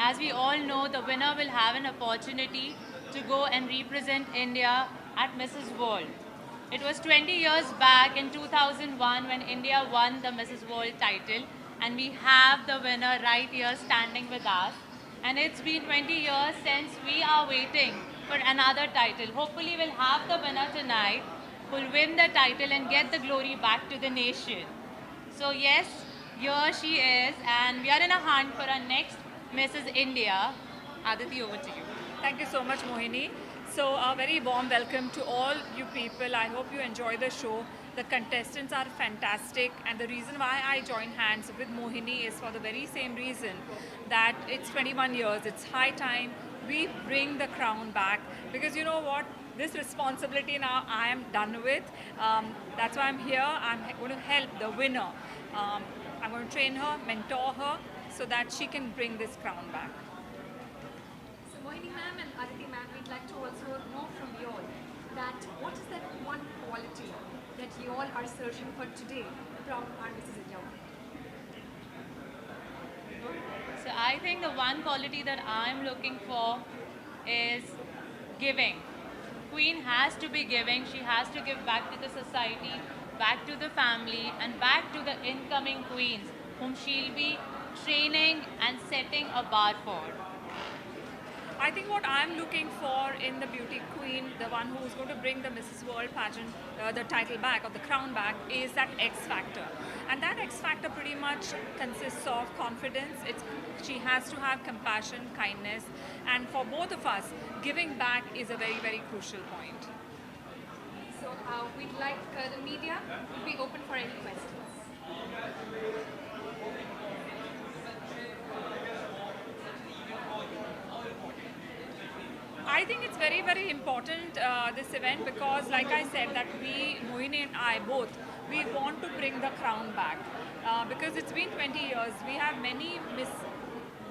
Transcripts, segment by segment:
As we all know, the winner will have an opportunity to go and represent India at Mrs. World. It was 20 years back in 2001 when India won the Mrs. World title, and we have the winner right here standing with us. And it's been 20 years since we are waiting for another title. Hopefully we'll have the winner tonight who'll win the title and get the glory back to the nation. So yes, here she is, and we are in a hunt for our next Mrs. India. Aditi, over to you. Thank you so much, Mohini. So a very warm welcome to all you people. I hope you enjoy the show. The contestants are fantastic, and the reason why I joined hands with Mohini is for the very same reason, that it's 21 years, it's high time we bring the crown back, because you know what, this responsibility now I am done with. That's why I'm here. I'm going to help the winner. I'm going to train her, mentor her, so that she can bring this crown back. So Mohini ma'am and Aditi ma'am, we'd like to also know from you all that what is that one quality that you all are searching for today from our Mrs. India? So I think the one quality that I'm looking for is giving. Queen has to be giving. She has to give back to the society, back to the family, and back to the incoming queens whom she'll be training and setting a bar for. I think what I'm looking for in the beauty queen, the one who's going to bring the Mrs. World pageant, the title back or the crown back, is that X factor. And that X factor pretty much consists of confidence. She has to have compassion, kindness, and for both of us, giving back is a very, very crucial point. So we'd like the media to be open for any questions. I think it's very, very important, this event, because like I said, that we, Mohini and I both, we want to bring the crown back. Because it's been 20 years, we have many Miss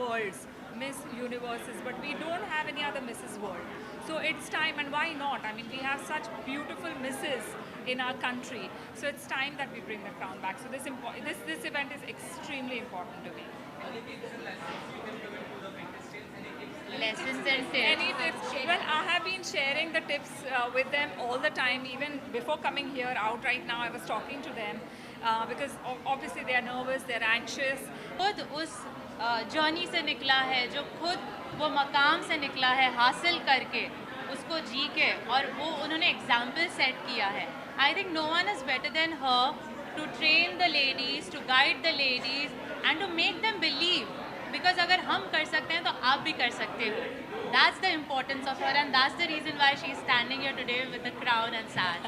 Worlds, Miss Universes, but we don't have any other Mrs. World. So it's time, and why not? I mean, we have such beautiful misses in our country. So it's time that we bring the crown back. So this event is extremely important to me. Lessons and tips. Any tips? Well, I have been sharing the tips with them all the time. Even before coming here out right now, I was talking to them because obviously they are nervous, they are anxious. खुद उस journey से निकला है, जो खुद वो मकाम से निकला है हासिल करके, उसको जी के, और वो उन्होंने एग्जाम्पल सेट किया है. I think no one is better than her to train the ladies, to guide the ladies, and to make them believe. Because अगर हम कर सकते हैं तो आप भी कर सकते हो. That's the importance of her, and that's the reason why she is standing here today with the crown and sash.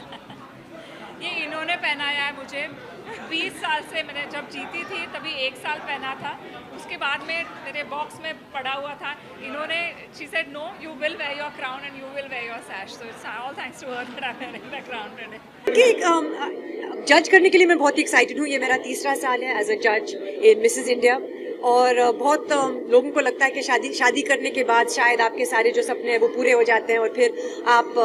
ये इन्होंने पहनाया है मुझे. 20 साल से मैंने जब जीती थी तभी 1 साल पहना था. उसके बाद में मेरे बॉक्स में पड़ा हुआ था. इन्होंने, she said no, you will wear your crown and you will wear your sash. So it's all thanks to her that I'm wearing the crown today. जज करने के लिए मैं बहुत एक्साइटेड हूँ. ये मेरा 3रा साल है एज अ जज इन मिसेस इंडिया. और बहुत लोगों को लगता है कि शादी करने के बाद शायद आपके सारे जो सपने हैं वो पूरे हो जाते हैं और फिर आप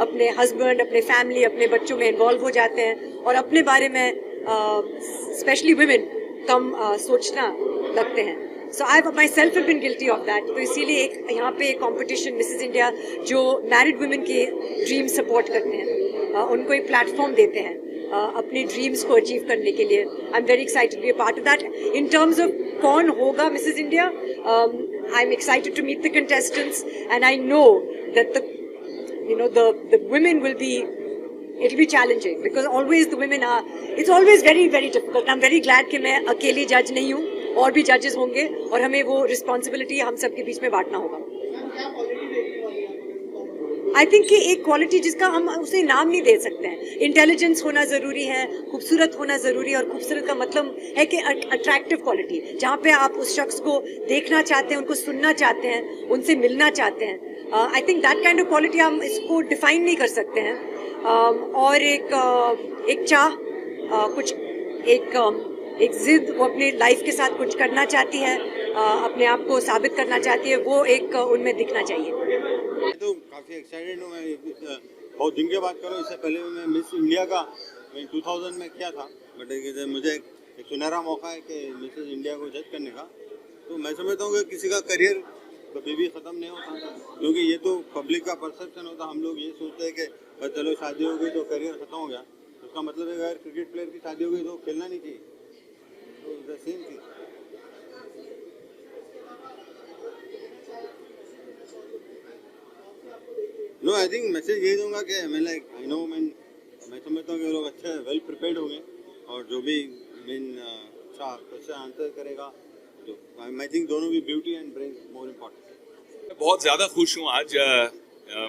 अपने हस्बैंड, अपने फैमिली, अपने बच्चों में इन्वॉल्व हो जाते हैं और अपने बारे में स्पेशली वुमेन कम सोचना लगते हैं. So I myself have been guilty of that. तो इसीलिए एक यहाँ पे कंपटीशन मिसेस इंडिया जो मैरिड वुमेन के ड्रीम सपोर्ट करते हैं, उनको एक प्लेटफॉर्म देते हैं अपनी ड्रीम्स को अचीव करने के लिए. I am very excited to be a part of that. In terms of कौन होगा Mrs India, I am excited to meet the contestants and I know that the women will be, it will be challenging because always the women are, it's always very, very difficult. I'm very glad कि मैं अकेली जज नहीं हूँ, और भी जजेस होंगे और हमें वो रिस्पॉन्सिबिलिटी हम सबके बीच में बांटना होगा. आई थिंक कि एक क्वालिटी जिसका हम उसे नाम नहीं दे सकते हैं, इंटेलिजेंस होना ज़रूरी है, खूबसूरत होना ज़रूरी है, और खूबसूरत का मतलब है कि अट्रैक्टिव क्वालिटी, जहाँ पे आप उस शख्स को देखना चाहते हैं, उनको सुनना चाहते हैं, उनसे मिलना चाहते हैं। I think that kind of quality हम इसको डिफाइन नहीं कर सकते हैं। और एक चाह, कुछ एक जिद, वो अपने लाइफ के साथ कुछ करना चाहती है, अपने आप को साबित करना चाहती है, वो एक उनमें दिखना चाहिए। मैं तो काफ़ी एक्साइटेड हूँ। मैं बहुत दिन के बाद करूँ, इससे पहले मैं मिस इंडिया का 2000 में किया था, बट मुझे एक सुनहरा मौका है कि मिसेस इंडिया को जज करने का। तो मैं समझता हूँ कि किसी का करियर कभी भी ख़त्म नहीं होता, क्योंकि ये तो पब्लिक का परसेप्शन होता। हम लोग ये सोचते हैं कि चलो शादी हो गई तो करियर ख़त्म हो गया, उसका मतलब है अगर क्रिकेट प्लेयर की शादी हो गई तो खेलना नहीं चाहिए। तो same thing. No, I think message यही दूंगा कि मैं मैं समझता हूँ कि लोग अच्छे वेल प्रिपेयर्ड होंगे, और जो भी अच्छा क्वेश्चन आंसर करेगा, तो आई थिंक दोनों भी beauty and brain more important. बहुत ज़्यादा खुश हूँ आज।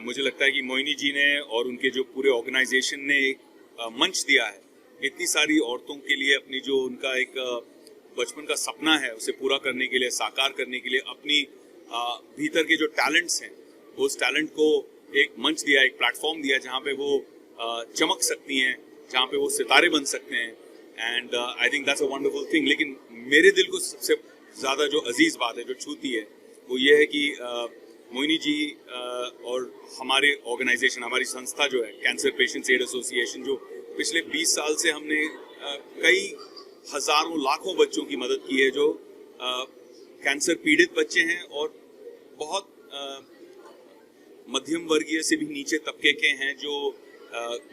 मुझे लगता है कि मोहिनी जी ने और उनके जो पूरे ऑर्गेनाइजेशन ने मंच दिया है इतनी सारी औरतों के लिए, अपनी जो उनका एक बचपन का सपना है उसे पूरा करने के लिए, साकार करने के लिए, अपनी भीतर के जो टैलेंट्स हैं उस टैलेंट को एक मंच दिया, एक प्लेटफॉर्म दिया जहाँ पे वो चमक सकती हैं, जहाँ पे वो सितारे बन सकते हैं। And I think that's a wonderful thing. लेकिन मेरे दिल को सबसे ज़्यादा जो अजीज़ बात है, जो छूती है, वो ये है कि मोहिनी जी और हमारे ऑर्गेनाइजेशन, हमारी संस्था जो है कैंसर पेशेंट्स एड एसोसिएशन, जो पिछले 20 साल से हमने कई हज़ारों लाखों बच्चों की मदद की है जो कैंसर पीड़ित बच्चे हैं और बहुत मध्यम वर्गीय से भी नीचे तबके के हैं, जो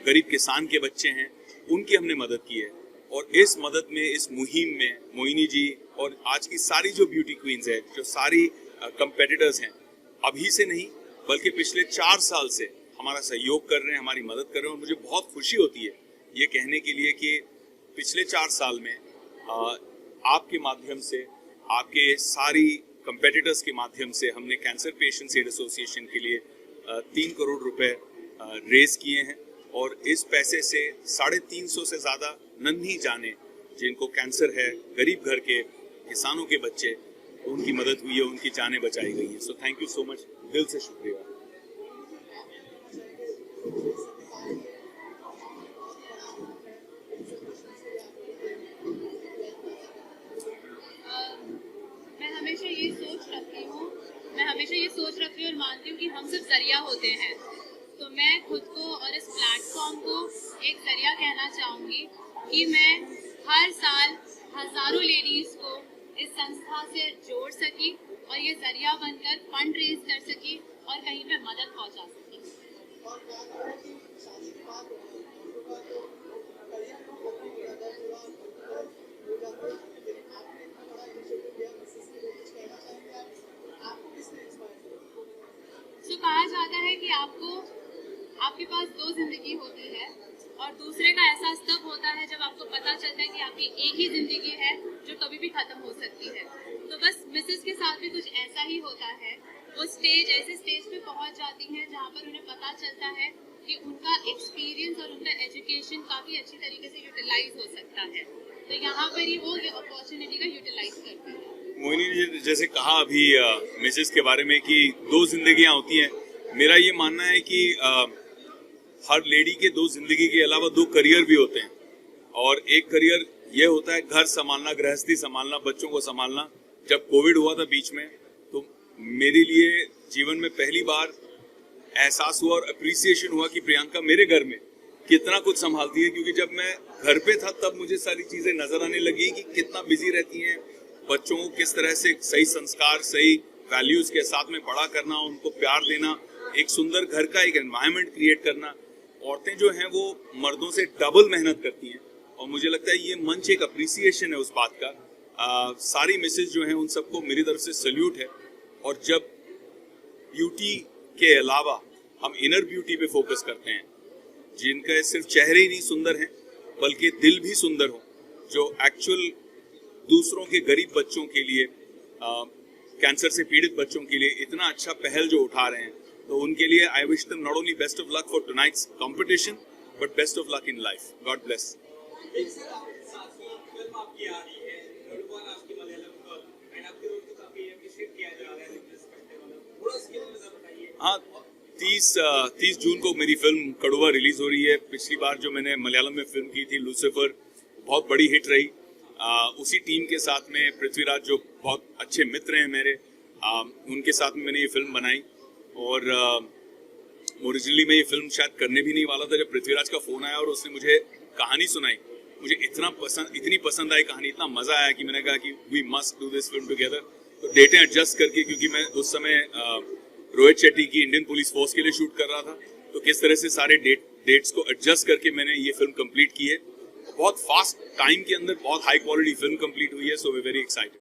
गरीब किसान के बच्चे हैं, उनकी हमने मदद की है। और इस मदद में, इस मुहिम में मोहिनी जी और आज की सारी जो ब्यूटी क्वींस है, जो सारी कंपेटिटर्स हैं, अभी से नहीं बल्कि पिछले 4 साल से हमारा सहयोग कर रहे हैं, हमारी मदद कर रहे हैं। और मुझे बहुत खुशी होती है ये कहने के लिए कि पिछले 4 साल में आपके माध्यम से, आपके सारी कंपेटिटर्स के माध्यम से हमने कैंसर पेशेंट्स एड एसोसिएशन के लिए 3 करोड़ रुपए रेज किए हैं। और इस पैसे से 350 से ज़्यादा नन्ही जाने जिनको कैंसर है, गरीब घर के किसानों के बच्चे, उनकी मदद हुई है, उनकी जानें बचाई गई हैं। So thank you so much, दिल से शुक्रिया। मैं हमेशा ये सोच रखती हूँ और मानती हूँ कि हम सब जरिया होते हैं। तो मैं खुद को और इस प्लेटफॉर्म को एक जरिया कहना चाहूँगी कि मैं हर साल हज़ारों लेडीज़ को इस संस्था से जोड़ सकी और ये जरिया बनकर फंड रेज कर सकी और कहीं पे मदद पहुँचा सकी। जो कहा जाता है कि आपके पास 2 जिंदगी होती है और दूसरे का एहसास तब होता है जब आपको पता चलता है कि आपकी एक ही जिंदगी है जो कभी भी खत्म हो सकती है। तो बस मिसेस के साथ भी कुछ ऐसा ही होता है। वो ऐसे स्टेज पे पहुंच जाती हैं जहां पर उन्हें पता चलता है कि उनका एक्सपीरियंस और उनका एजुकेशन काफ़ी अच्छी तरीके से यूटिलाइज हो सकता है। तो यहाँ पर ही वो ये अपॉर्चुनिटी का यूटिलाइज करती है। मोहिनी जी जैसे कहा अभी मिसेस के बारे में कि 2 जिंदगियां होती हैं, मेरा ये मानना है कि हर लेडी के 2 जिंदगी के अलावा 2 करियर भी होते हैं। और एक करियर ये होता है घर संभालना, गृहस्थी संभालना, बच्चों को संभालना। जब कोविड हुआ था बीच में, तो मेरे लिए जीवन में पहली बार एहसास हुआ और अप्रिसिएशन हुआ कि प्रियंका मेरे घर में कितना कुछ संभालती है। क्योंकि जब मैं घर पे था तब मुझे सारी चीजें नजर आने लगी कि कितना बिजी रहती हैं, बच्चों को किस तरह से सही संस्कार, सही वैल्यूज के साथ में बड़ा करना, उनको प्यार देना, एक सुंदर घर का एक एनवायरनमेंट क्रिएट करना। औरतें जो हैं वो मर्दों से डबल मेहनत करती हैं और मुझे लगता है ये मंच एक अप्रिसिएशन है उस बात का। सारी मिसेज जो हैं उन सबको मेरी तरफ से सल्यूट है। और जब ब्यूटी के अलावा हम इनर ब्यूटी पे फोकस करते हैं, जिनका सिर्फ चेहरे ही नहीं सुंदर हैं बल्कि दिल भी सुंदर हो, जो एक्चुअल दूसरों के गरीब बच्चों के लिए, कैंसर से पीड़ित बच्चों के लिए इतना अच्छा पहल जो उठा रहे हैं, तो उनके लिए I wish them not only best of luck for tonight's competition but best of luck in life. God bless. हाँ, 30 जून को मेरी फिल्म कड़वा रिलीज हो रही है. पिछली बार जो मैंने मलयालम में फिल्म की थी लूसीफर, बहुत बड़ी हिट रही. उसी टीम के साथ में पृथ्वीराज जो बहुत अच्छे मित्र हैं मेरे, उनके साथ में मैंने ये फिल्म बनाई. और ओरिजिनली मैं ये फिल्म शायद करने भी नहीं वाला था जब पृथ्वीराज का फोन आया और उसने मुझे कहानी सुनाई. मुझे इतनी पसंद आई कहानी, इतना मजा आया कि मैंने कहा कि we must do this film together. तो डेटें एडजस्ट करके, क्योंकि मैं उस समय रोहित शेट्टी की इंडियन पुलिस फोर्स के लिए शूट कर रहा था, तो किस तरह से सारे डेट्स को एडजस्ट करके मैंने ये फिल्म कंप्लीट की है. बहुत फास्ट टाइम के अंदर बहुत हाई क्वालिटी फिल्म कंप्लीट हुई है. So we very excited.